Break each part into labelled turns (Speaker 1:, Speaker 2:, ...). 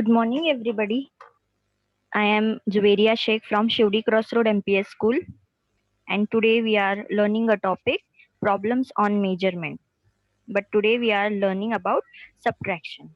Speaker 1: Good morning, everybody. I am Juveria Sheikh from Shivdi Crossroad MPS School, and today we are learning a topic problems on measurement. But today we are learning about subtraction.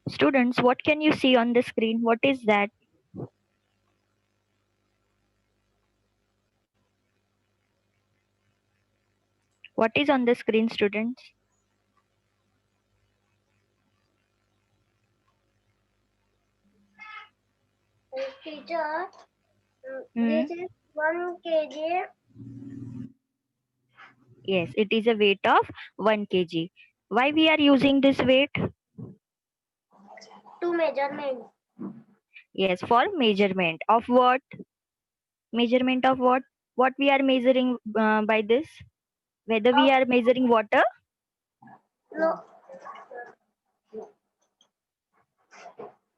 Speaker 1: Students, what can you see on the screen? What is that? What is on the screen, students?
Speaker 2: Teacher,
Speaker 1: Hmm?
Speaker 2: this is 1 kg.
Speaker 1: Yes, it is a weight of 1 kg. Why we are using this weight?
Speaker 2: To measurement.
Speaker 1: Yes, for measurement of what? Measurement of what? What we are measuring by this? Whether we are measuring water?
Speaker 2: No,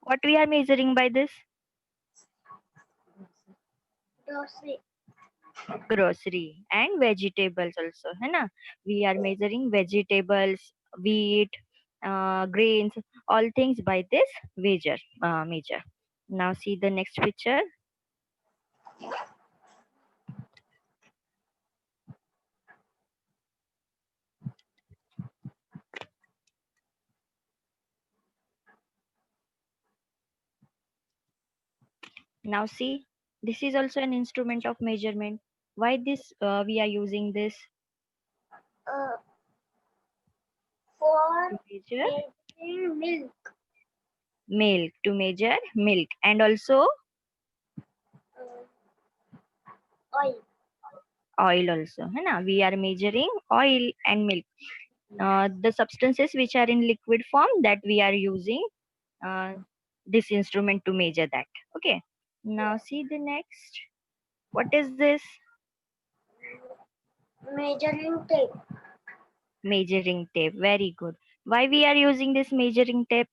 Speaker 1: What we are measuring by this?
Speaker 2: grocery.
Speaker 1: Grocery and vegetables also, है ना? We are measuring vegetables, wheat, grains, all things by this measure. Now see the next picture. Now see, this is also an instrument of measurement. Why this we are using this
Speaker 2: Uh, for
Speaker 1: to measure
Speaker 2: measuring milk.
Speaker 1: milk, to measure milk, and also
Speaker 2: Uh, oil.
Speaker 1: oil also, है ना? We are measuring oil and milk. The substances which are in liquid form, that we are using uh, this instrument to measure that. Okay. Now see the next. What is this?
Speaker 2: Measuring tape.
Speaker 1: Measuring tape. Very good. Why we are using this measuring tape?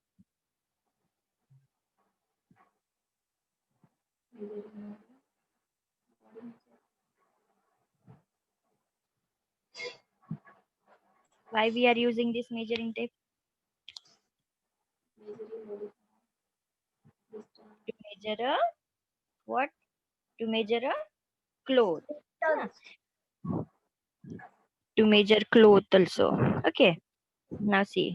Speaker 1: Why we are using this measuring tape? To measure a what? To measure a cloth. है ना? To measure cloth also. Okay. Now see.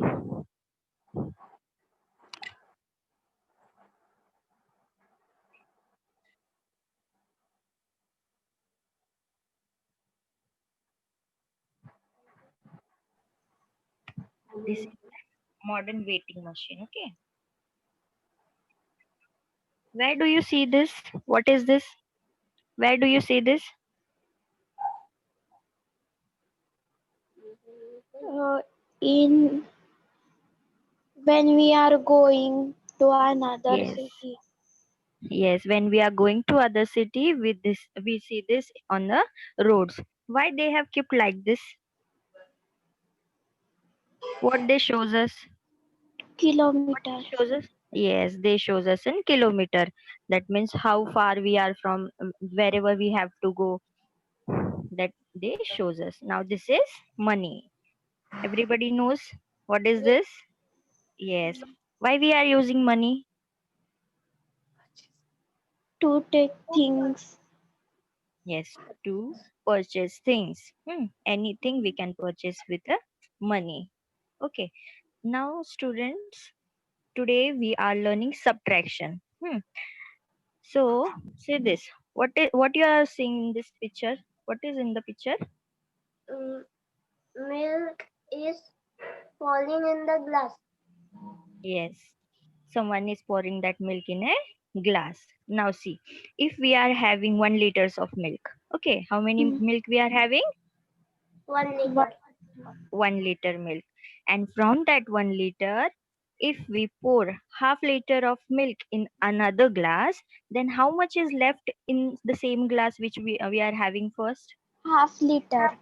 Speaker 1: This is modern weighting machine. Okay. Where do you see this? What is this? Where do you see this?
Speaker 2: In when we are going to another
Speaker 1: Yes.
Speaker 2: city.
Speaker 1: Yes, when we are going to other city with this, we see this on the roads. Why they have kept like this? What they shows us? What
Speaker 2: Kilometers.
Speaker 1: they shows us? Yes, they shows us in kilometer. That means how far we are from wherever we have to go. That they shows us. Now this is money. Everybody knows what is this? Yes. Why we are using money?
Speaker 2: To take things.
Speaker 1: Yes, to purchase things. Anything we can purchase with the money. Okay. Now, students, today we are learning subtraction. So, say this. What you are seeing in this picture? What is in the picture?
Speaker 2: Mm, milk is falling in the glass.
Speaker 1: Yes. Someone is pouring that milk in a glass. Now see, if we are having 1 liters of milk, okay, how many milk we are having?
Speaker 2: 1 liter.
Speaker 1: 1 liter milk. And from that 1 liter, if we pour half liter of milk in another glass, then how much is left in the same glass which we are having first?
Speaker 2: Half liter.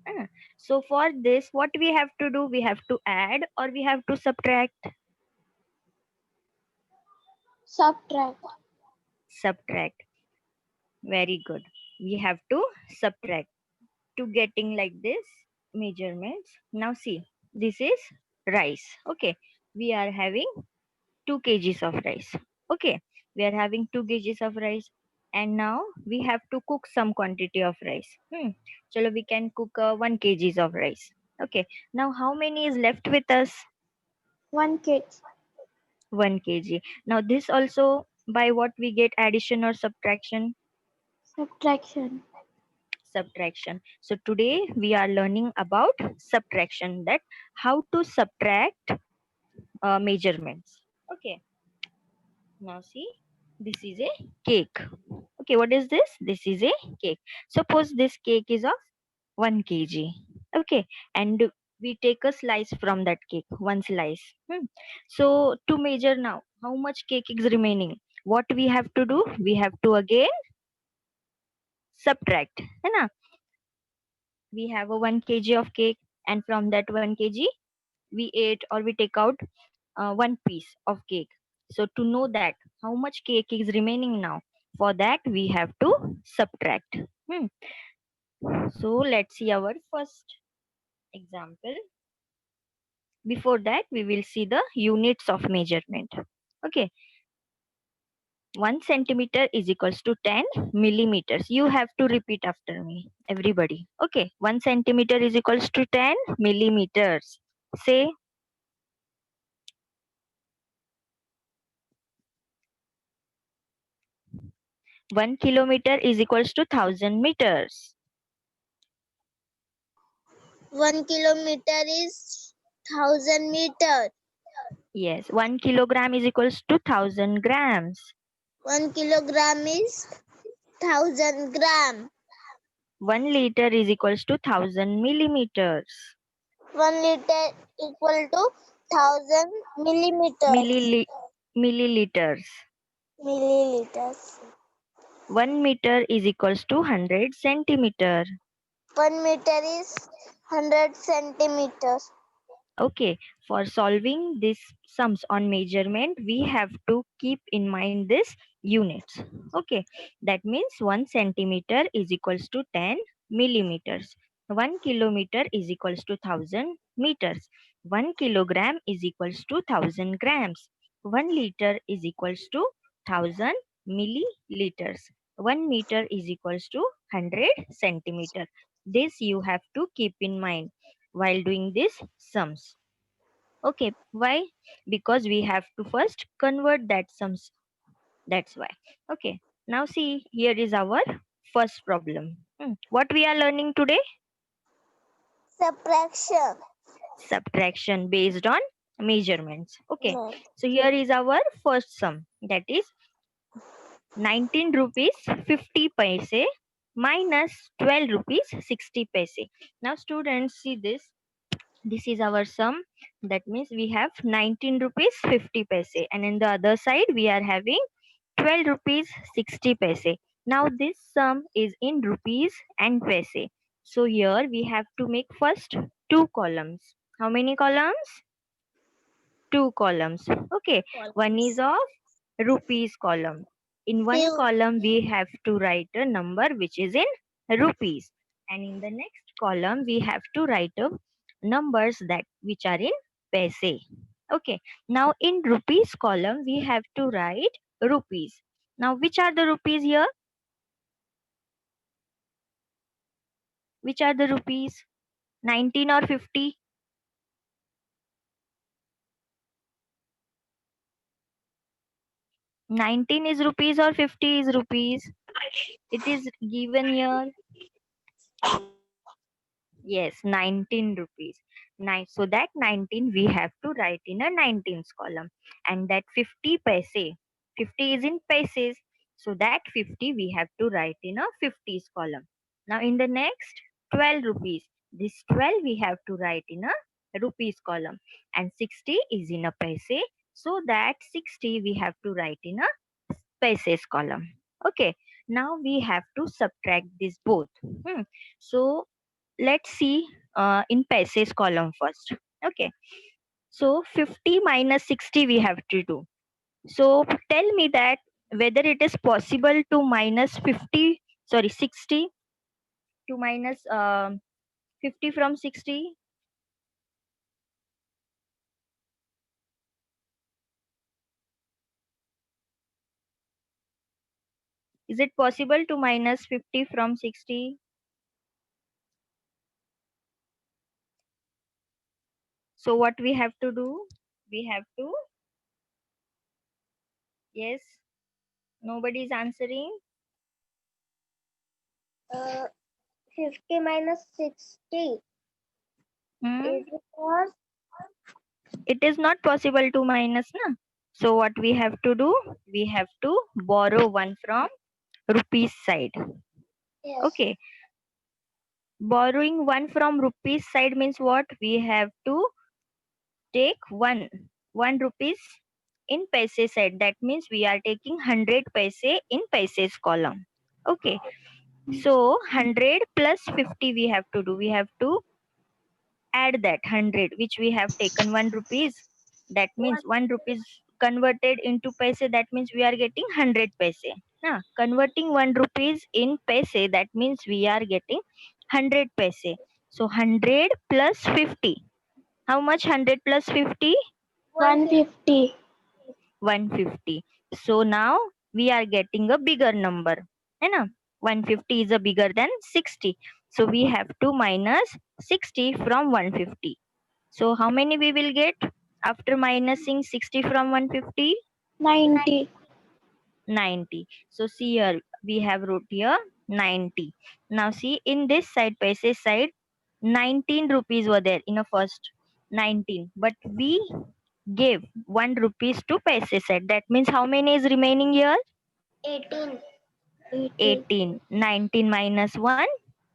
Speaker 1: Uh, So for this, what we have to do? We have to add or we have to subtract?
Speaker 2: Subtract.
Speaker 1: Subtract. Very good. We have to subtract to getting like this measurements. Now see, this is rice. Okay. We are having 2 kgs of rice. Okay. We are having 2 kgs of rice. And now we have to cook some quantity of rice. So we can cook 1 kgs of rice. Okay. Now how many is left with us?
Speaker 2: 1 kg.
Speaker 1: 1 kg. Now this also by what we get addition or subtraction?
Speaker 2: Subtraction.
Speaker 1: Subtraction. So today we are learning about subtraction, that how to subtract measurements. Okay. Now see, this is a cake. Okay, what is this? This is a cake. Suppose this cake is of 1 kg. Okay, and we take a slice from that cake, one slice. So to measure now, how much cake is remaining? What we have to do? We have to again subtract. है ना? We have a 1 kg of cake, and from that 1 kg, we ate or we take out one piece of cake. So to know that how much cake is remaining now, for that we have to subtract. Hmm. So let's see our first example. Before that, we will see the units of measurement. Okay, 1 centimeter is equals to 10 millimeters. You have to repeat after me, everybody. Okay, 1 centimeter is equals to 10 millimeters. Say 1 kilometer is equals to 1000 meters.
Speaker 2: 1 kilometer is 1,000 meters.
Speaker 1: Yes, 1 kilogram is equals to 1000 grams.
Speaker 2: 1 kilogram is 1,000 gram.
Speaker 1: 1 liter is equals to 1000 millimeters.
Speaker 2: 1 liter equal to 1,000 millimeters.
Speaker 1: Milliliters.
Speaker 2: Milliliters.
Speaker 1: 1 meter is equals to 100 centimeter.
Speaker 2: 1 meter is 100 centimeters.
Speaker 1: Okay, for solving these sums on measurement, we have to keep in mind this units. Okay, that means 1 centimeter is equals to 10 millimeters. 1 kilometer is equals to 1000 meters. 1 kilogram is equals to 1000 grams. 1 liter is equals to 1000 milliliters. 1 meter is equals to 100 centimeter. This you have to keep in mind while doing these sums. Okay, why? Because we have to first convert that sums. That's why. Okay, now see, here is our first problem. What we are learning today?
Speaker 2: Subtraction.
Speaker 1: Subtraction based on measurements. Okay,
Speaker 2: No.
Speaker 1: so here is our first sum, that is 19 rupees 50 paise minus 12 rupees 60 paise. Now students, see this is our sum. That means we have 19 rupees 50 paise, and in the other side we are having 12 rupees 60 paise. Now this sum is in rupees and paise. So here we have to make first two columns. How many columns? Two columns. Okay, one is of rupees column. In one
Speaker 2: Few.
Speaker 1: column we have to write a number which is in rupees, and in the next column we have to write numbers that which are in paise. Okay, now in rupees column we have to write rupees. Now which are the rupees here? Which are the rupees? 19 or 50? 19 is rupees or 50 is rupees? It is given here. Yes, 19 rupees. Nice. So that 19 we have to write in a 19th column. And that 50 paise, 50 is in paises. So that 50 we have to write in a 50s column. Now in the next 12 rupees, this 12 we have to write in a rupees column. And 60 is in a paise. So that 60 we have to write in a paises column. Okay. Now we have to subtract this both. So let's see in paces column first. Okay. So 50 minus 60 we have to do. So tell me that whether it is possible to minus 50, sorry, 60 to minus 50 from 60. Is it possible to minus 50 from 60? So what we have to do? We have to, yes, nobody is answering.
Speaker 2: 50 minus 60.
Speaker 1: Hmm?
Speaker 2: Is it was
Speaker 1: It is not possible to minus, na? So what we have to do? We have to borrow one from rupees side.
Speaker 2: yes.
Speaker 1: Okay. Borrowing one from rupees side means what? We have to take one rupees in paise side. That means we are taking 100 paise in paises column. Okay. So 100 plus 50 we have to do. We have to add that 100 which we have taken 1 rupees. That means 1 rupees converted into paise. That means we are getting 100 paise. Converting 1 rupees in paise, that means we are getting 100 paise. So 100 plus 50. How much 100 plus 50?
Speaker 2: 150.
Speaker 1: 150. So now we are getting a bigger number. है ना? 150 is a bigger than 60. So we have to minus 60 from 150. So how many we will get after minusing 60 from 150?
Speaker 2: 90.
Speaker 1: 90. So see here, we have wrote here 90. Now see in this side, paise side, 19 rupees were there in a first 19. But we gave 1 rupees to paise side. That means how many is remaining here?
Speaker 2: 18.
Speaker 1: 18. 19 minus 1,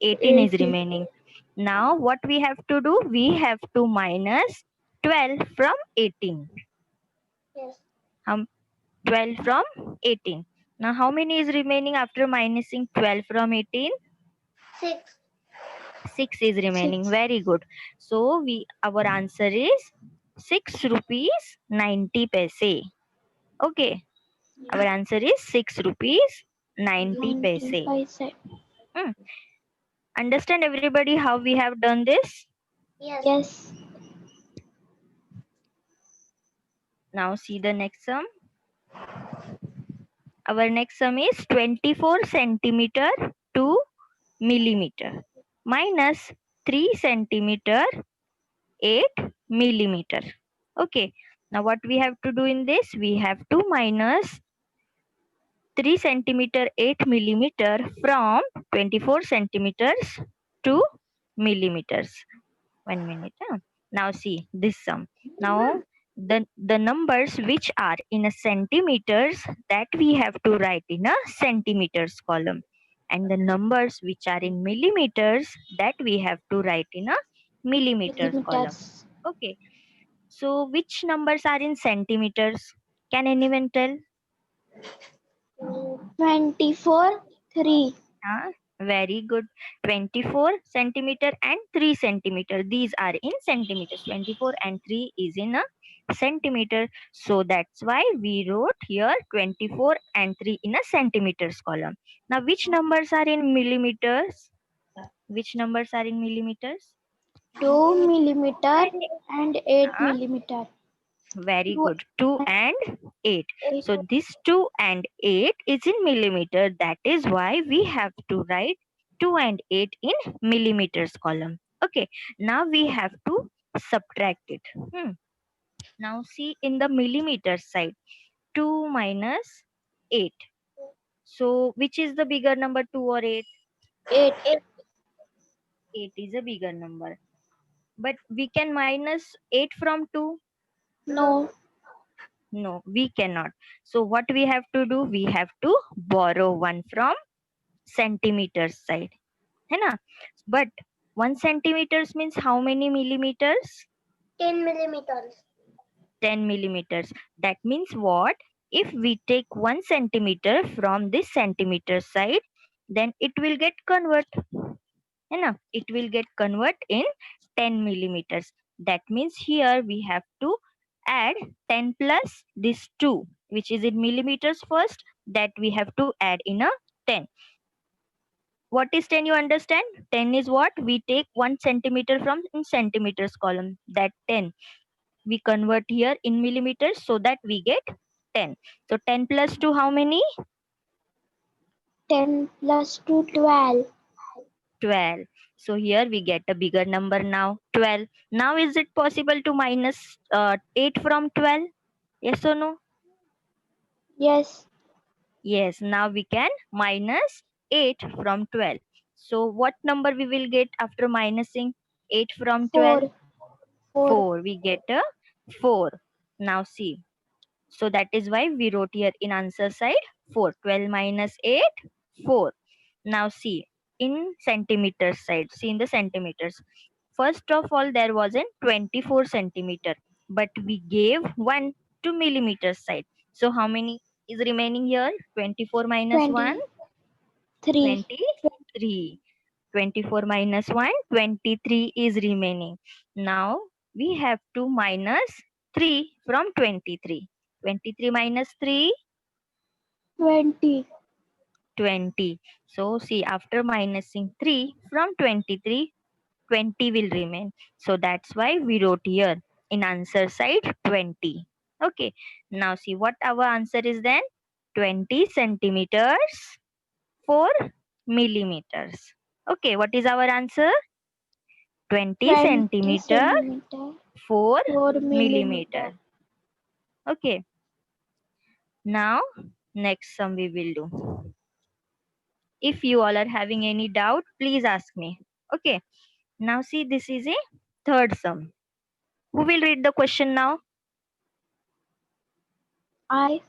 Speaker 1: 18 is
Speaker 2: 18.
Speaker 1: remaining. Now what we have to do? We have to minus 12 from 18.
Speaker 2: Yes.
Speaker 1: 12 from 18. Now how many is remaining after minusing 12 from 18?
Speaker 2: 6.
Speaker 1: 6 is remaining. Very good. So our answer is 6 rupees 90 paise. Okay. Our answer is 6 rupees 90 paise. Hmm. Understand everybody how we have done this?
Speaker 2: Yes. Yes.
Speaker 1: Now see the next sum. Our next sum is 24 centimeter to millimeter minus 3 centimeter 8 millimeter. Okay. Now what we have to do in this? We have to minus 3 centimeter 8 millimeter from 24 centimeters to millimeters. 1 minute. Now see this sum. Now the numbers which are in a centimeters, that we have to write in a centimeters column, and the numbers which are in millimeters, that we have to write in a millimeters column. Okay. So which numbers are in centimeters? Can anyone tell?
Speaker 2: 24. 3.
Speaker 1: Very good. 24 centimeter and 3 centimeter. These are in centimeters. 24 and 3 is in a centimeter. So that's why we wrote here 24 and 3 in a centimeters column. Now which numbers are in millimeters? Which numbers are in millimeters?
Speaker 2: 2 millimeter and 8
Speaker 1: Uh,
Speaker 2: millimeter.
Speaker 1: Very
Speaker 2: 2
Speaker 1: good. 2 and 8.
Speaker 2: 8.
Speaker 1: So this 2 and 8 is in millimeter. That is why we have to write 2 and 8 in millimeters column. Okay. Now we have to subtract it. Now see in the millimeter side. 2 minus 8. So which is the bigger number, 2 or 8?
Speaker 2: 8.
Speaker 1: 8 is a bigger number. But we can minus 8 from 2.
Speaker 2: No.
Speaker 1: No, we cannot. So what we have to do? We have to borrow one from centimeters side. है ना? But 1 centimeters means how many millimeters?
Speaker 2: 10 millimeters.
Speaker 1: 10 millimeters. That means what? If we take 1 centimeter from this centimeter side, then it will get convert. है ना, it will get convert in 10 millimeters. That means here we have to add 10 plus this 2, which is in millimeters first, that we have to add in a 10. What is 10, you understand? 10 is what? We take 1 centimeter from in centimeters column. That 10 we convert here in millimeters so that we get 10. So 10 plus 2, how many?
Speaker 2: 10 plus 2, 12.
Speaker 1: 12. So here we get a bigger number now, 12. Now is it possible to minus 8 from 12? Yes or no?
Speaker 2: Yes.
Speaker 1: Yes, now we can minus 8 from 12. So what number we will get after minusing 8 from 12?
Speaker 2: 4. 4.
Speaker 1: 4. We get a 4. Now see. So that is why we wrote here in answer side 4. 12 minus 8, 4. Now see in centimeters side. See in the centimeters. First of all, there was a 24 centimeter, but we gave 1 to millimeters side. So how many is remaining here? 24 minus 1,
Speaker 2: 23.
Speaker 1: 23. 24 minus 1, 23 is remaining. Now we have to minus 3 from 23. 23 minus 3,
Speaker 2: 20.
Speaker 1: 20. So see, after minusing 3 from 23, 20 will remain. So that's why we wrote here in answer side 20. Okay. Now see what our answer is then. 20 centimeters, 4 millimeters. Okay. What is our answer? 20
Speaker 2: 20
Speaker 1: centimeter,
Speaker 2: centimeter.
Speaker 1: 4
Speaker 2: 4
Speaker 1: millimeter.
Speaker 2: millimeter.
Speaker 1: Okay. Now next sum we will do. If you all are having any doubt, please ask me. Okay. Now see, this is a third sum. Who will read the question now?
Speaker 2: I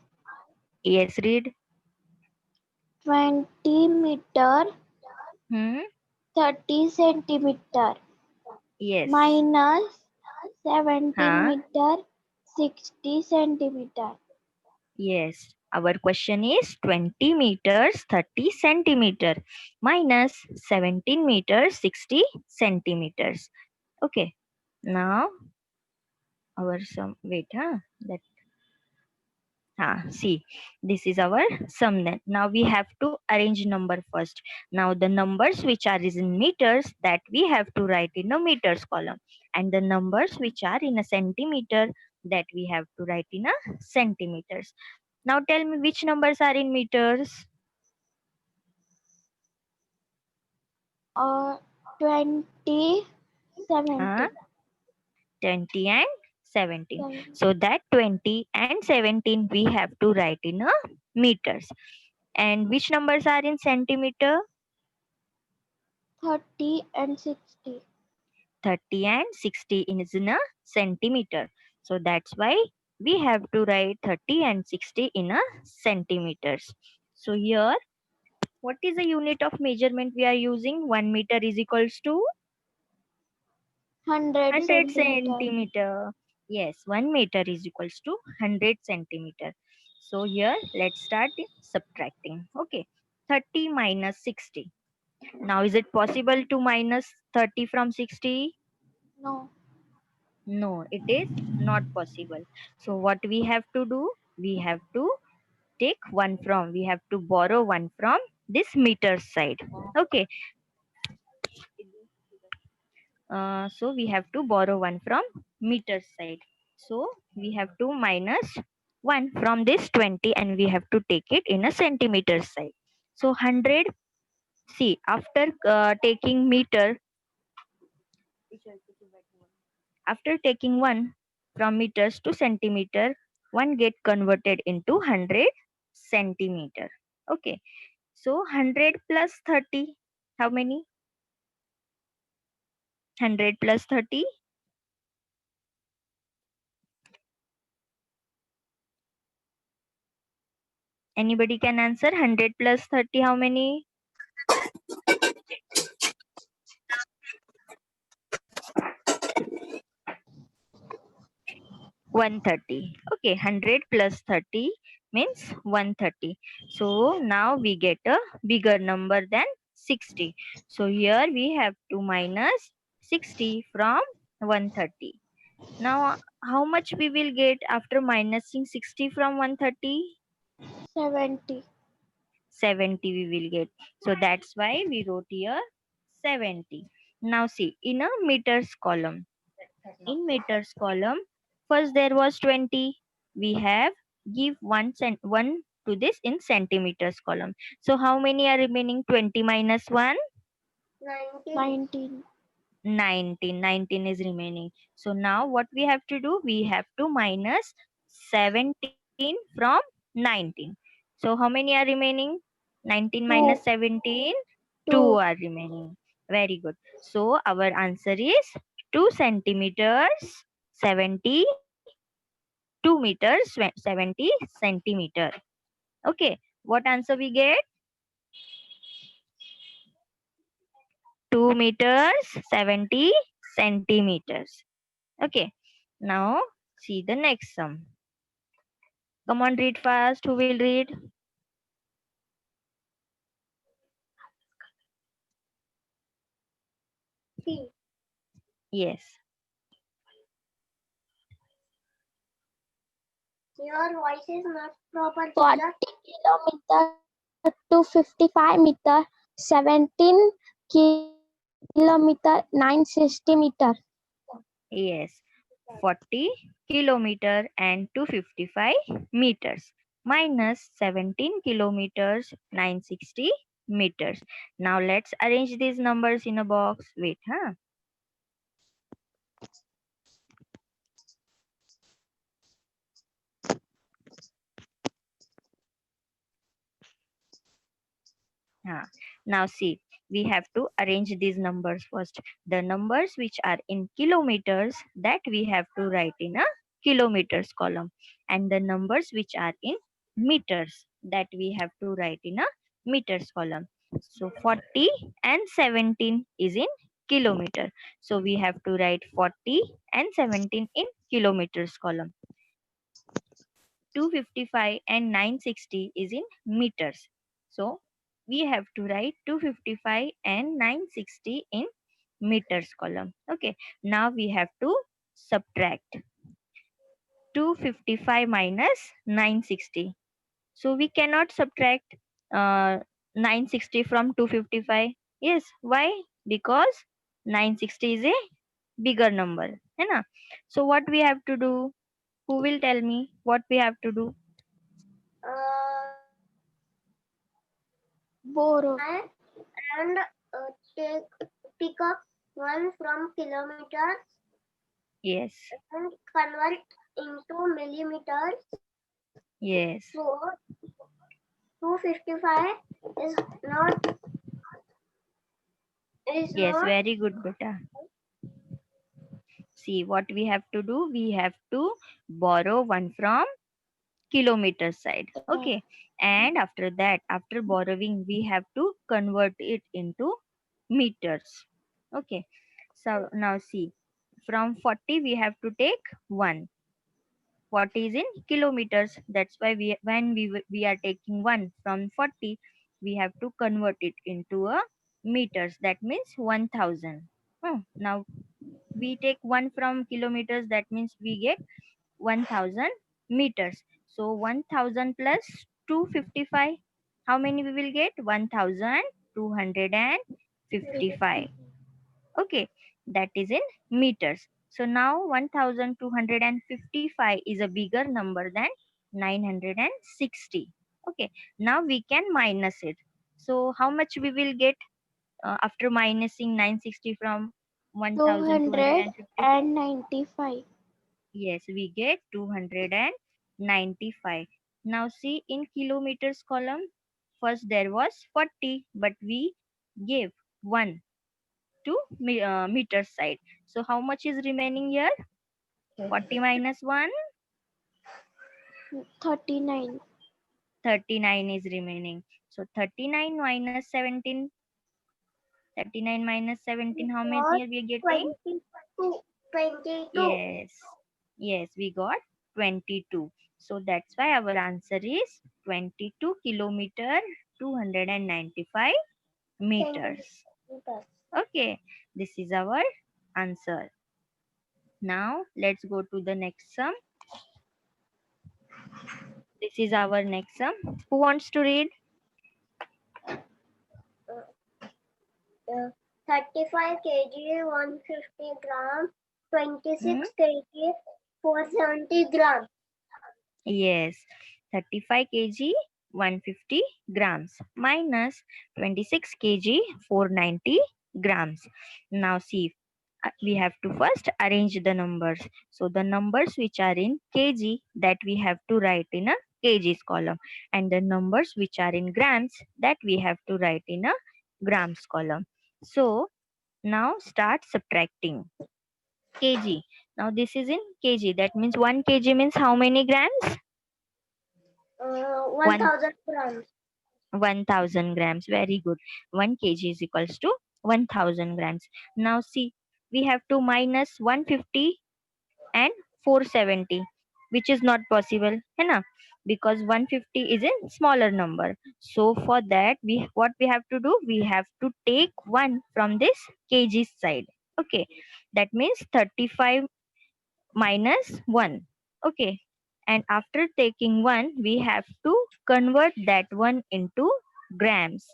Speaker 1: Yes, read.
Speaker 2: 20 meter,
Speaker 1: Hmm.
Speaker 2: 30 centimeter
Speaker 1: Yes.
Speaker 2: minus 17
Speaker 1: Huh?
Speaker 2: meter, 60 centimeter.
Speaker 1: Yes. Our question is 20 meters 30 centimeter minus 17 meters 60 centimeters. Okay. Now our sum. Wait, huh? That. See, this is our sum then. Now we have to arrange number first. Now the numbers which are is in meters, that we have to write in a meters column, and the numbers which are in a centimeter, that we have to write in a centimeters. Now tell me which numbers are in meters.
Speaker 2: 20,
Speaker 1: Huh?
Speaker 2: 70.
Speaker 1: 20 and 17. So that 20 and 17 we have to write in a meters. And which numbers are in centimeter?
Speaker 2: 30 and 60.
Speaker 1: 30 and 60 is in a centimeter. So that's why we have to write 30 and 60 in a centimeters. So here, what is the unit of measurement we are using? 1 meter is equals to
Speaker 2: 100
Speaker 1: 100
Speaker 2: centimeter.
Speaker 1: centimeter. Yes, 1 meter is equals to 100 centimeter. So here, let's start subtracting. Okay, 30 minus 60. Now, is it possible to minus 30 from 60?
Speaker 2: No.
Speaker 1: No, it is not possible. So what we have to do? We have to take one from, we have to borrow one from this meter side. Okay. So we have to borrow one from meter side. So we have to minus 1 from this 20 and we have to take it in a centimeter side. So 100, see, after taking meter, after taking 1 from meters to centimeter, 1 get converted into 100 centimeter. Okay. So 100 plus 30, how many? 100 plus 30? Anybody can answer? 100 plus 30, how many? 130. Okay, 100 plus 30 means 130. So now we get a bigger number than 60. So here we have to minus 60 from 130. Now how much we will get after minusing 60 from 130?
Speaker 2: 70.
Speaker 1: 70 we will get. So that's why we wrote here 70. Now see, in a meters column, in meters column, first there was 20. We have give one to this in centimeters column. So how many are remaining? 20 minus 1?
Speaker 2: 19.
Speaker 1: 19. 19 is remaining. So now what we have to do? We have to minus 17 from 19. So how many are remaining? 19 minus
Speaker 2: 2.
Speaker 1: 17? 2
Speaker 2: 2.
Speaker 1: are remaining. Very good. So our answer is 2 centimeters 70, 2 meters 70 centimeter. Okay. What answer we get? 2 meters 70 centimeters. Okay. Now see the next sum. Come on, read fast. Who will read?
Speaker 2: C.
Speaker 1: Yes.
Speaker 2: Your voice is not proper. 40 kilometer to 55 meter, 17 kilometer, 960 meter.
Speaker 1: Yes. 40 kilometer and 255 meters minus 17 kilometers 960 meters. Now let's arrange these numbers in a box. Wait, huh? Now see, we have to arrange these numbers first. The numbers which are in kilometers, that we have to write in a kilometers column, and the numbers which are in meters, that we have to write in a meters column. So 40 and 17 is in kilometer. So we have to write 40 and 17 in kilometers column. 255 and 960 is in meters. So we have to write 255 and 960 in meters column. Okay. Now we have to subtract 255 minus 960. So we cannot subtract 960 from 255. Yes. Why? Because 960 is a bigger number. है ना? So what we have to do? Who will tell me what we have to do?
Speaker 2: Borrow. And take pick up one from kilometers
Speaker 1: Yes.
Speaker 2: and convert into millimeters.
Speaker 1: Yes.
Speaker 2: So 255 is not is
Speaker 1: Yes,
Speaker 2: not
Speaker 1: very good, beta. See, what we have to do? We have to borrow one from kilometer side. Okay. And after that, after borrowing, we have to convert it into meters. Okay. So now see, from 40, we have to take 1. 40 is in kilometers. That's why when we are taking 1 from 40, we have to convert it into a meters. That means 1000. Now we take 1 from kilometers, that means we get 1000 meters. So 1000 plus 255, how many we will get? 1255. Okay, that is in meters. So now 1255 is a bigger number than 960. Okay, now we can minus it. So how much we will get after minusing 960 from 1255?
Speaker 2: 295.
Speaker 1: Yes, we get 295. Now see, in kilometers column, first there was 40, but we gave 1 to meter side. So how much is remaining here? 40 minus 1,
Speaker 2: 39.
Speaker 1: 39 is remaining. So 39 minus 17, 39 minus 17, how many
Speaker 2: Got
Speaker 1: are we getting?
Speaker 2: 22. 22.
Speaker 1: Yes, yes, we got 22. So that's why our answer is 22 kilometer 295 meters. Okay, this is our answer. Now let's go to the next sum. This is our next sum. Who wants to read?
Speaker 2: 35 kg 150 gram, 26
Speaker 1: Hmm?
Speaker 2: kg 470 gram.
Speaker 1: Yes, 35 kg 150 grams minus 26 kg 490 grams. Now see, we have to first arrange the numbers. So the numbers which are in kg, that we have to write in a kgs column, and the numbers which are in grams, that we have to write in a grams column. So now start subtracting. Kg. Now this is in kg. That means 1 kg means how many grams?
Speaker 2: 1000 grams.
Speaker 1: 1000 grams. Very good. 1 kg is equals to 1000 grams. Now see, we have to minus 150 and 470, which is not possible, है ना? Because 150 is a smaller number. So for that, what we have to do? We have to take 1 from this kg side. Okay, that means 35 minus 1. Okay, and after taking 1, we have to convert that 1 into grams,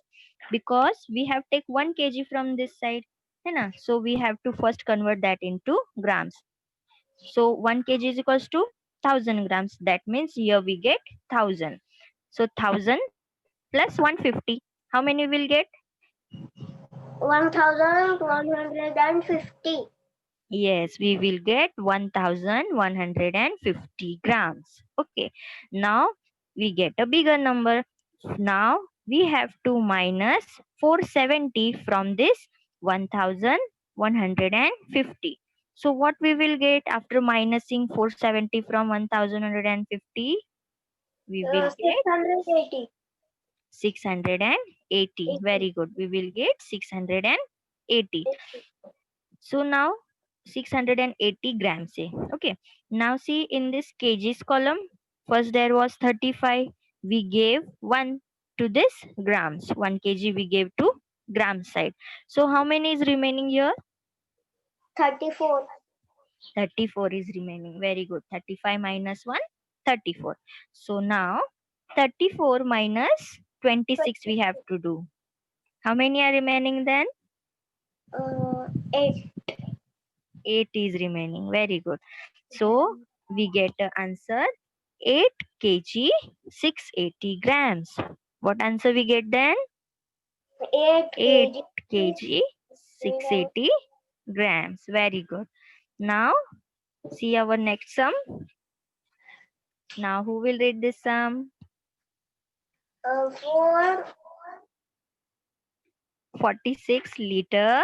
Speaker 1: because we have take 1 kg from this side, है ना? So we have to first convert that into grams. So 1 kg is equals to 1000 grams. That means here we get 1000. So 1000 plus 150. How many will get?
Speaker 2: 1150.
Speaker 1: Yes, we will get 1150 grams. Okay, now we get a bigger number. Now we have to minus 470 from this 1150. So what we will get after minusing 470 from 1150? We will get
Speaker 2: 680.
Speaker 1: 680. Very good. We will get 680. So now 680 grams. Okay. Now see in this kgs column, first there was 35. We gave 1 to this grams. 1 kg we gave to gram side. So how many is remaining here?
Speaker 2: 34.
Speaker 1: 34 is remaining. Very good. 35 minus 1, 34. So now 34 minus 26 we have to do. How many are remaining then?
Speaker 2: 8.
Speaker 1: 8 is remaining. Very good. So we get the answer 8 kg 680 grams. What answer we get then?
Speaker 2: 8
Speaker 1: 8
Speaker 2: kg.
Speaker 1: kg 680 grams. Very good. Now see our next sum. Now who will read this sum?
Speaker 2: 4.
Speaker 1: 46 liter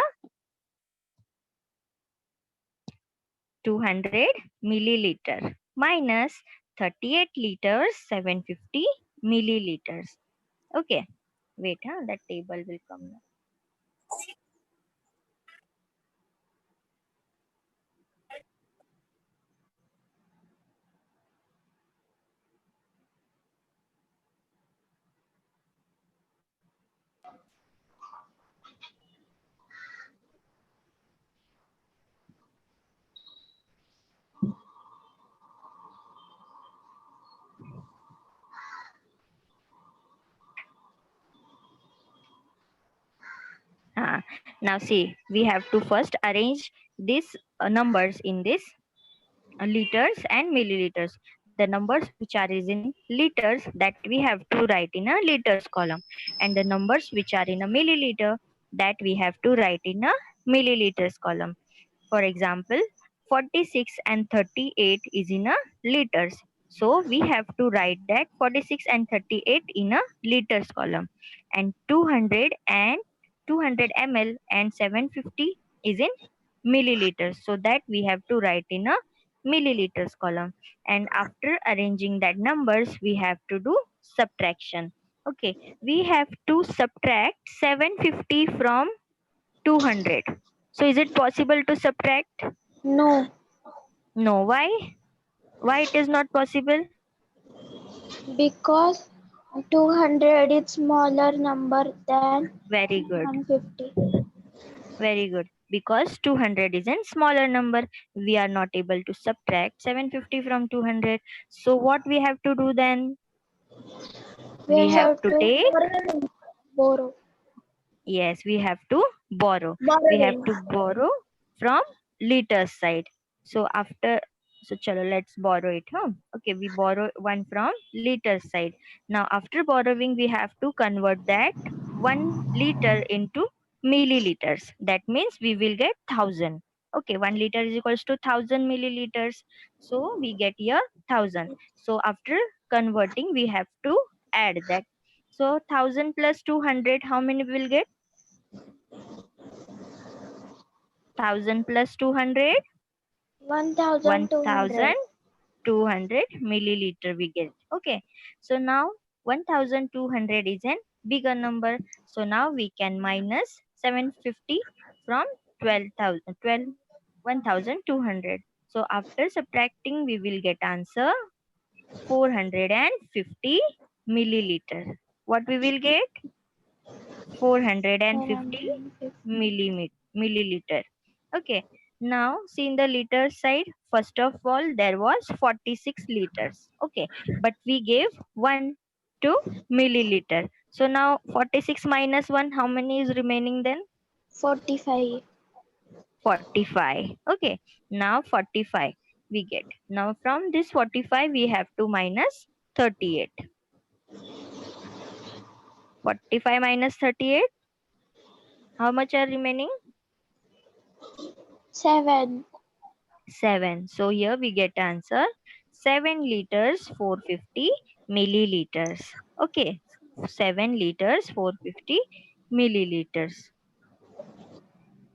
Speaker 1: 200 milliliter minus 38 liters 750 milliliters. Okay, wait, that table will come now. Now see, we have to first arrange these numbers in this liters and milliliters. The numbers which are is in liters, that we have to write in a liters column, and the numbers which are in a milliliter, that we have to write in a milliliters column. For example, 46 and 38 is in a liters. So we have to write that 46 and 38 in a liters column, and 200 and 200 ml and 750 is in milliliters. So that we have to write in a milliliters column. And after arranging that numbers, we have to do subtraction. Okay, we have to subtract 750 from 200. So is it possible to subtract?
Speaker 2: No,
Speaker 1: No. Why? Why it is not possible?
Speaker 2: because 200 is smaller number than
Speaker 1: Very good.
Speaker 2: 150.
Speaker 1: Very good. Because 200 is a smaller number, we are not able to subtract 750 from 200. So what we have to do then? We have to take,
Speaker 2: borrow.
Speaker 1: yes, we have to borrow. We have
Speaker 2: Borrowing.
Speaker 1: to borrow from liters side. So after, so chalo, let's borrow it. Huh? Okay, we borrow one from liters side. Now after borrowing, we have to convert that 1 liter into milliliters. That means we will get 1000. Okay, 1 liter is equals to 1000 milliliters. So we get here 1000. So after converting, we have to add that. So 1000 plus 200, how many we will get? 1000 plus 200,
Speaker 2: 1200.
Speaker 1: 1200 milliliter we get. Okay, so now 1200 is a bigger number. So now we can minus 750 from 12,000, 1200. So after subtracting, we will get answer 450 milliliter. What we will get? 450 milliliter. Okay. Now, see in the liter side, first of all, there was 46 liters. Okay. But we gave 1 to milliliter. So now 46 minus 1, how many is remaining then?
Speaker 2: 45.
Speaker 1: 45. Okay. Now 45 we get. Now from this 45, we have to minus 38. 45 minus 38, how much are remaining?
Speaker 2: 7.
Speaker 1: 7. So here we get answer 7 liters 450 milliliters. Okay. 7 liters 450 milliliters.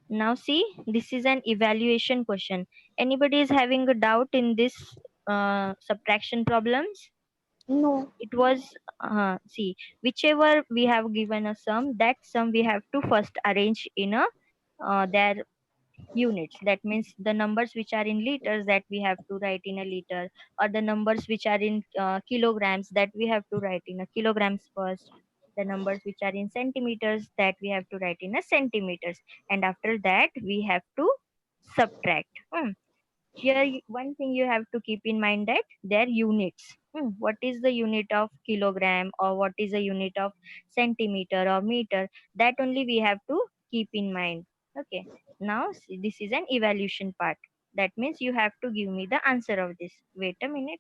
Speaker 1: Now see, this is an evaluation question. Anybody is having a doubt in this subtraction problems?
Speaker 2: No.
Speaker 1: It was, see, whichever we have given a sum, that sum we have to first arrange in a their units. That means the numbers which are in liters, that we have to write in a liter, or the numbers which are in kilograms, that we have to write in a kilograms first. The numbers which are in centimeters, that we have to write in a centimeters, and after that we have to subtract. Here one thing you have to keep in mind, that their units. What is the unit of kilogram, or what is the unit of centimeter or meter? That only we have to keep in mind. Okay. Now see, this is an evaluation part. That means you have to give me the answer of this. Wait a minute.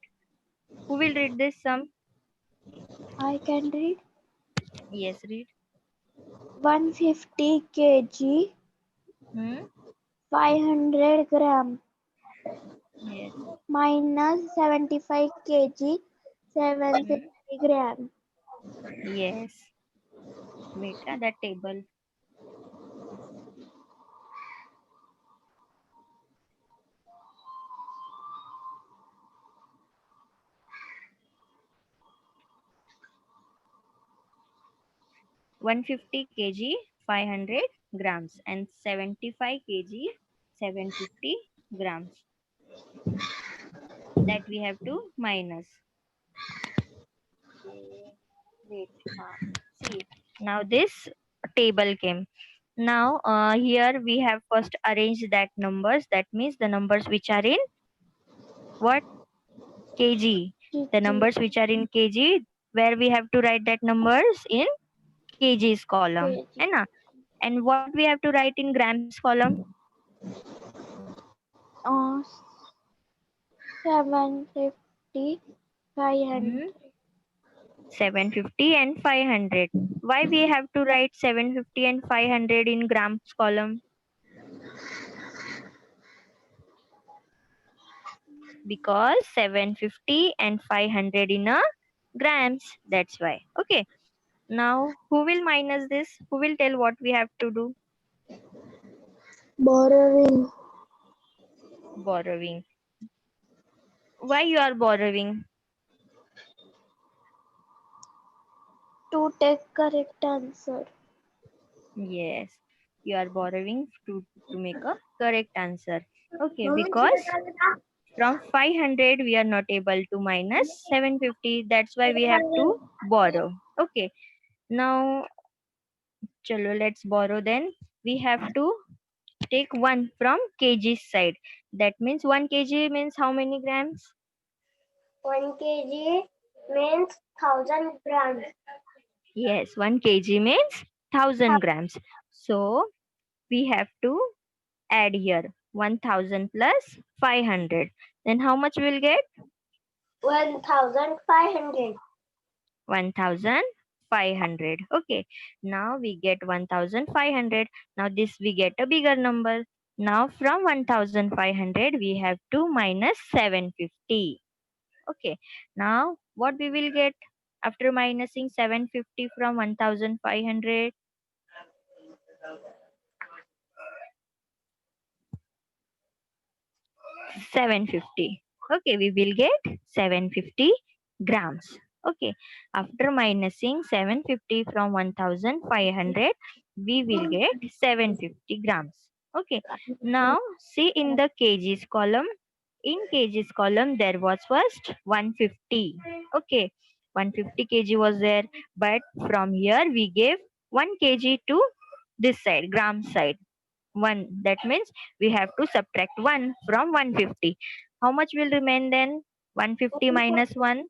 Speaker 1: Who will read this sum?
Speaker 2: I can read.
Speaker 1: Yes, read.
Speaker 2: 150 kg,
Speaker 1: Hmm?
Speaker 2: 500 gram,
Speaker 1: Yes.
Speaker 2: minus 75 kg, 750
Speaker 1: Hmm?
Speaker 2: gram.
Speaker 1: Yes. Wait, the table. 150 kg 500 grams and 75 kg 750 grams, that we have to minus. Wait, see, now this table came. Now here we have first arranged that numbers, that means the numbers which are in what? Kg. The numbers which are in kg, where we have to write that numbers in kgs column,
Speaker 2: kg.
Speaker 1: and what we have to write in grams column?
Speaker 2: Uh, 750, 500.
Speaker 1: Hmm? 750 and 500. Why we have to write 750 and 500 in grams column? Because 750 and 500 in a grams. That's why. Okay. Now, who will minus this? Who will tell what we have to do?
Speaker 2: Borrowing.
Speaker 1: Borrowing. Why you are borrowing?
Speaker 2: To take correct answer.
Speaker 1: Yes. You are borrowing to make a correct answer. Okay. Because From 500 we are not able to minus 750. That's why we have to borrow. Okay. Now, chalo, let's borrow then. We have to take 1 from kg side. That means 1 kg means how many grams?
Speaker 2: 1 kg means 1000 grams.
Speaker 1: Yes, 1 kg means 1000 grams. So we have to add here 1000 plus 500. Then how much we'll get?
Speaker 2: 1500.
Speaker 1: 1500. Okay. Now we get 1500. Now this we get a bigger number. Now from 1500 we have to minus 750. Okay. Now what we will get after minusing 750 from 1500? 750. Okay, we will get 750 grams. Okay, after minusing 750 from 1500, we will get 750 grams. Okay, now see in the kgs column. In kgs column, there was first 150. Okay, 150 kg was there, but from here we gave 1 kg to this side, gram side. 1. That means we have to subtract 1 from 150. How much will remain then? 150 minus 1?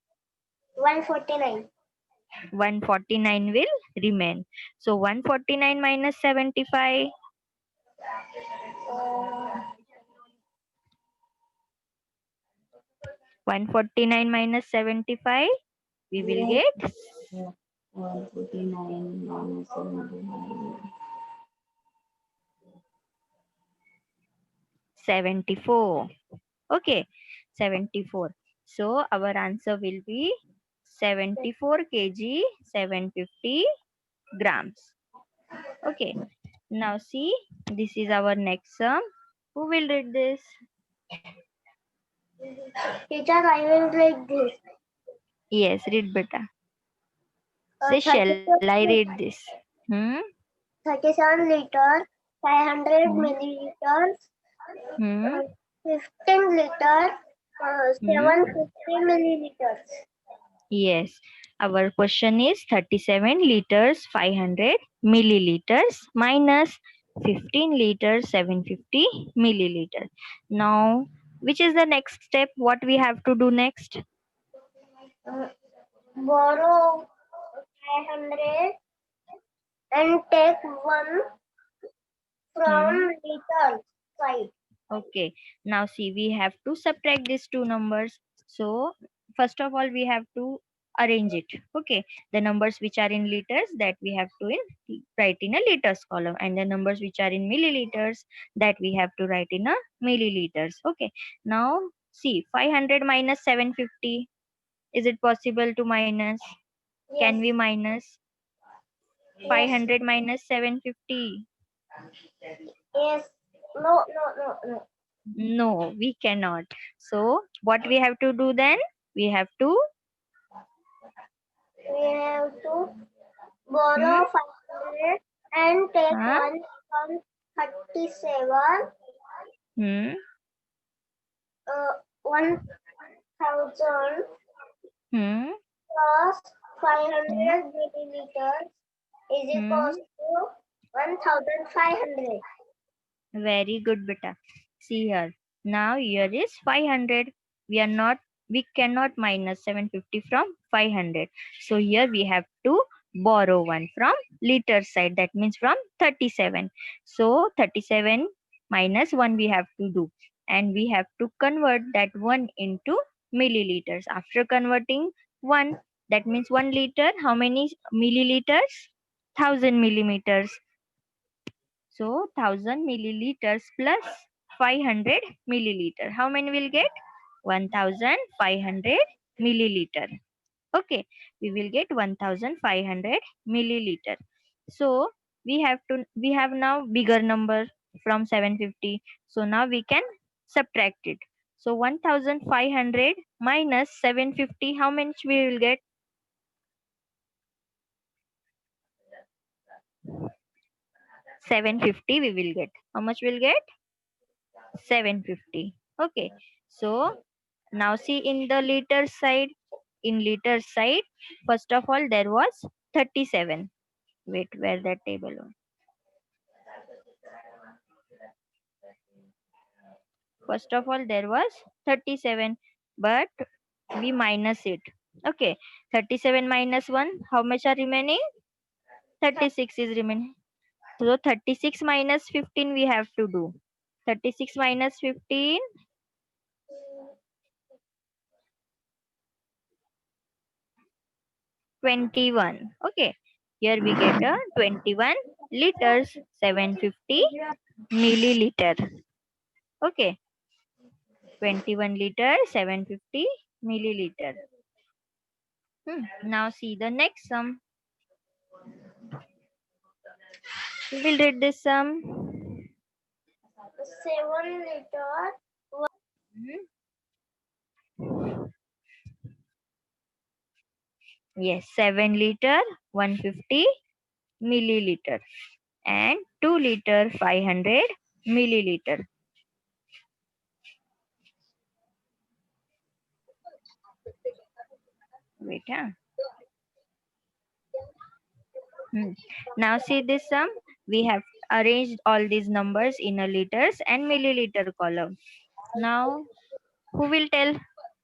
Speaker 2: 149.
Speaker 1: 149 will remain. So 149 minus 75. 149 minus 75. We will get
Speaker 2: 149 minus 79.
Speaker 1: 74. Okay, 74. So our answer will be 74 kg, 750 grams. Okay, now see, this is our next sum. Who will read this?
Speaker 2: Teacher, I will read this.
Speaker 1: Yes, read beta. Say, shall I
Speaker 2: 37
Speaker 1: read this? Hmm?
Speaker 2: 37 liters, 500
Speaker 1: Hmm?
Speaker 2: milliliters,
Speaker 1: Hmm?
Speaker 2: 15 liters,
Speaker 1: Hmm?
Speaker 2: 750 milliliters.
Speaker 1: Yes. Our question is 37 liters 500 milliliters minus 15 liters 750 milliliters. Now, which is the next step? What we have to do next?
Speaker 2: Borrow 500 and take one
Speaker 1: Hmm?
Speaker 2: from liter side.
Speaker 1: Okay. Now see, we have to subtract these two numbers. So first of all, we have to arrange it. Okay. The numbers which are in liters, that we have to write in a liters column, and the numbers which are in milliliters, that we have to write in a milliliters. Okay. Now see, 500 minus 750. Is it possible to minus?
Speaker 2: Yes,
Speaker 1: Can we minus
Speaker 2: yes,
Speaker 1: 500 minus 750?
Speaker 2: yes. No, no, no, no.
Speaker 1: No, we cannot. So what we have to do then? We have to
Speaker 2: We have to
Speaker 1: hmm?
Speaker 2: borrow 500 and take
Speaker 1: Huh?
Speaker 2: one from 37,
Speaker 1: Hmm?
Speaker 2: 1000
Speaker 1: Hmm?
Speaker 2: plus
Speaker 1: Hmm?
Speaker 2: 500 milliliters is equals
Speaker 1: Hmm?
Speaker 2: to 1500.
Speaker 1: Very good, beta. See here. Now here is 500. We are not. We cannot minus 750 from 500. So here we have to borrow one from liter side. That means from 37. So 37 minus 1 we have to do. And we have to convert that 1 into milliliters. After converting 1, that means 1 liter. How many milliliters? 1000 millimeters. So 1000 milliliters plus 500 milliliter. How many will get? 1500 milliliter. Okay, we will get 1500 milliliter. So we have now bigger number from 750. So now we can subtract it. So 1500 minus 750, how much we will get? 750 we will get. How much we'll get? 750. Okay. So now see in the liter side. In liter side, first of all there was 37. Wait, where that table was? First of all there was 37, but we minus it. Okay, 37 minus 1, how much are remaining? 36 is remaining. So 36 minus 15 we have to do. 36 minus 15, 21. Okay, here we get a 21 liters, 750 milliliter. Okay, 21 liter, 750 milliliter. Now see the next sum. We will read this sum.
Speaker 2: 7 liter.
Speaker 1: Yes, 7 liter, 150 milliliter, and 2 liter, 500 milliliter. Wait, huh? Now see this sum. We have arranged all these numbers in a liters and milliliter column. Now, who will tell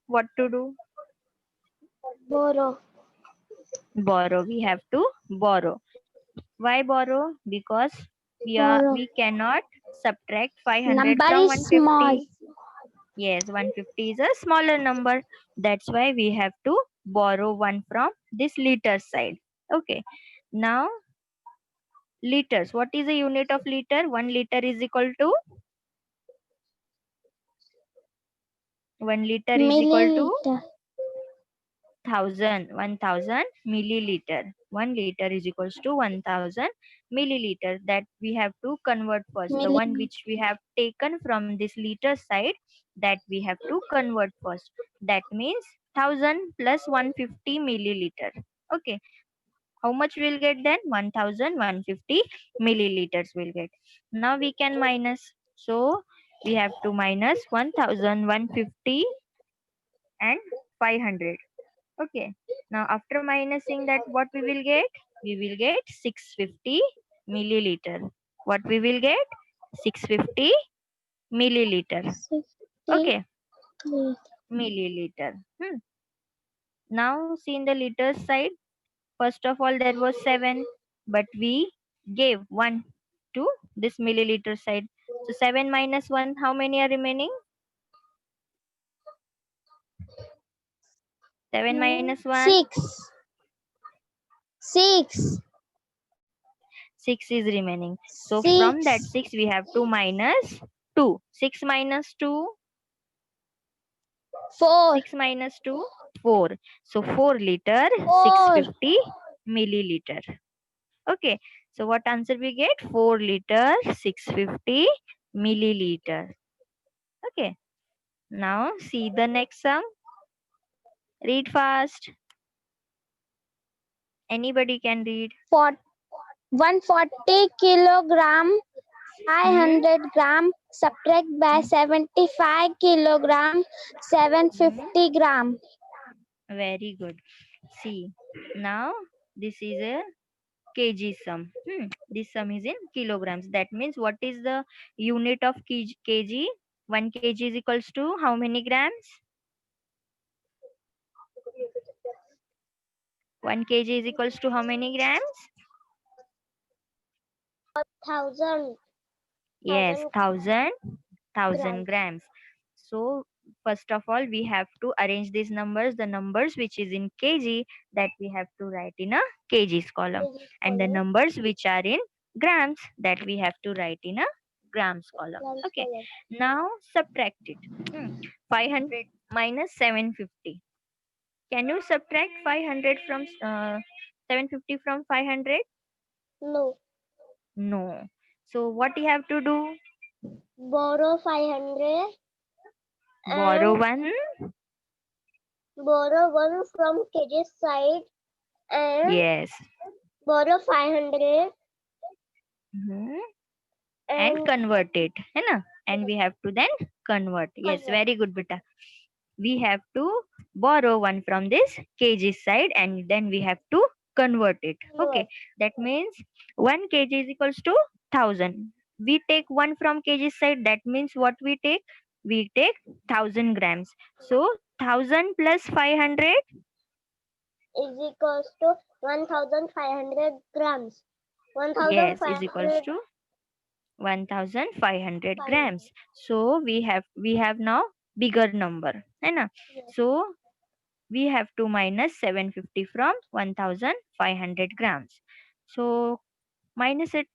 Speaker 1: what to do?
Speaker 2: Borrow.
Speaker 1: Borrow. We have to borrow. Why borrow? Because
Speaker 2: Borrow.
Speaker 1: we cannot subtract 500
Speaker 2: Number
Speaker 1: from
Speaker 2: is small.
Speaker 1: 150. Yes, 150 is a smaller number. That's why we have to borrow one from this liter side. Okay. Now, liters. What is the unit of liter? 1 liter is equal to 1 liter is equal to
Speaker 2: Milliliter.
Speaker 1: 1000 milliliter. 1 liter is equals to 1000 milliliter. That we have to convert first. The one
Speaker 2: Milliliter.
Speaker 1: which we have taken from this liter side, that we have to convert first. That means 1000 plus 150 milliliter. Okay. How much we'll get then? 1150 milliliters we'll get. Now we can minus. So we have to minus 1150 and 500. Okay. Now after minusing that, what we will get? We will get 650 milliliter. What we will get? 650 milliliter.
Speaker 2: 60
Speaker 1: Okay.
Speaker 2: milliliter.
Speaker 1: Milliliter. Now see in the liters side. First of all there was 7, but we gave 1 to this milliliter side. So 7 minus 1, how many are remaining? 7 minus 1,
Speaker 2: 6. 6.
Speaker 1: 6 is remaining. So from that 6 we have to minus 2. 6 minus 2,
Speaker 2: 4.
Speaker 1: 6 minus 2, 4. So 4 liter,
Speaker 2: 4.
Speaker 1: 650 milliliter. Okay. So what answer we get? 4 liter, 650 milliliter. Okay. Now see the next sum. Read fast. Anybody can read.
Speaker 2: 140 kilogram, 500 gram, subtract by 75 kilogram, 750 gram.
Speaker 1: Very good. See, now this is a kg sum. This sum is in kilograms. That means what is the unit of kg? 1 kg is equals to how many grams? 1 kg is equals to how many grams?
Speaker 2: 1000.
Speaker 1: Yes, 1000
Speaker 2: Grams.
Speaker 1: grams. So first of all we have to arrange these numbers. The numbers which is in kg, that we have to write in a kgs column, and the numbers which are in grams, that we have to write in a grams column. Okay, now subtract it. 500 minus 750. Can you subtract 500 from 750 from 500?
Speaker 2: No.
Speaker 1: No. So what you have to do?
Speaker 2: Borrow 500.
Speaker 1: Borrow one.
Speaker 2: Borrow 1 from kg side and
Speaker 1: Yes.
Speaker 2: borrow 500
Speaker 1: And convert it, है ना? and we have to then convert. Yes,
Speaker 2: Convert.
Speaker 1: very good, beta. We have to borrow 1 from this kg side and then we have to convert it. Okay, that means 1 kg is equals to 1000. We take 1 from kg side, that means what we take? We take 1000 grams. So 1000 plus 500.
Speaker 2: Is equals to 1500 grams.
Speaker 1: Yes, is
Speaker 2: 1500
Speaker 1: equals to 1500 grams. So we have now bigger number है ना.
Speaker 2: Yes.
Speaker 1: So we have to minus 750 from 1500 grams. So minus it.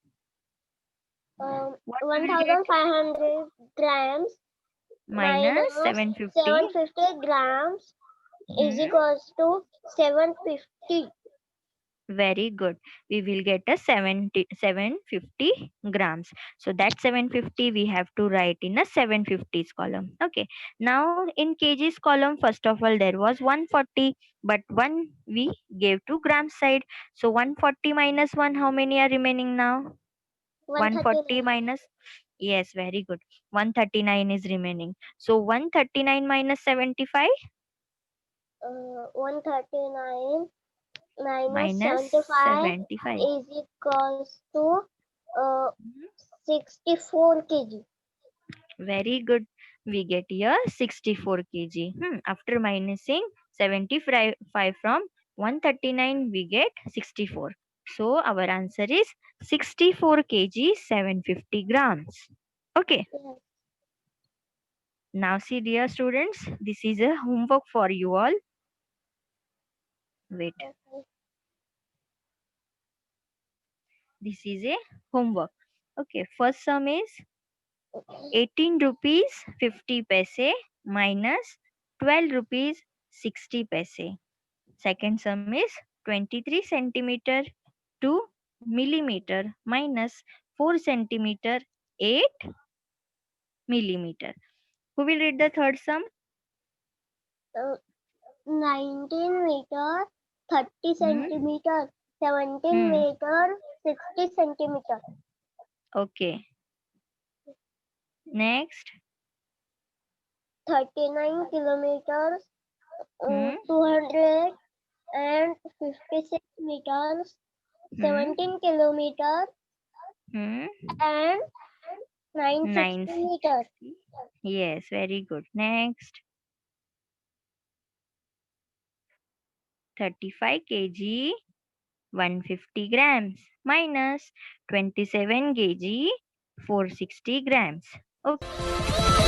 Speaker 1: What we will get?
Speaker 2: 1500 grams
Speaker 1: Minus
Speaker 2: minus
Speaker 1: 750.
Speaker 2: 750 grams is
Speaker 1: Hmm.
Speaker 2: equals to 750.
Speaker 1: Very good. We will get a 750 grams. So that 750 we have to write in a 750s column. Okay. Now in kgs column, first of all, there was 140, but 1 we gave to gram side. So 140 minus 1, how many are remaining now? 140
Speaker 2: 139.
Speaker 1: minus, yes, very good. 139 is remaining. So 139 minus 75
Speaker 2: 139 minus
Speaker 1: minus
Speaker 2: 75
Speaker 1: 75.
Speaker 2: is equals to uh,
Speaker 1: Mhm.
Speaker 2: 64 kg.
Speaker 1: Very good. We get here 64 kg. After minusing 75 from 139, we get 64. So our answer is 64 kg 750 grams. Okay.
Speaker 2: Yes.
Speaker 1: Now see, dear students, this is a homework for you all. Wait.
Speaker 2: Okay.
Speaker 1: This is a homework. Okay. First sum is 18 rupees 50 paise minus 12 rupees 60 paise. Second sum is 23 centimeter 2 millimeter minus 4 centimeter 8 millimeter. Who will read the third sum?
Speaker 2: 19 meter 30
Speaker 1: Hmm?
Speaker 2: centimeter, 17
Speaker 1: Hmm.
Speaker 2: meter 60 centimeter,
Speaker 1: Okay. Next.
Speaker 2: 39 kilometers,
Speaker 1: Hmm.
Speaker 2: 256 meters,
Speaker 1: Hmm.
Speaker 2: 17 kilometers,
Speaker 1: Hmm.
Speaker 2: and 960 meters.
Speaker 1: 960. Yes, very good. Next. 35 kg 150 grams minus 27 kg 460 grams. Okay.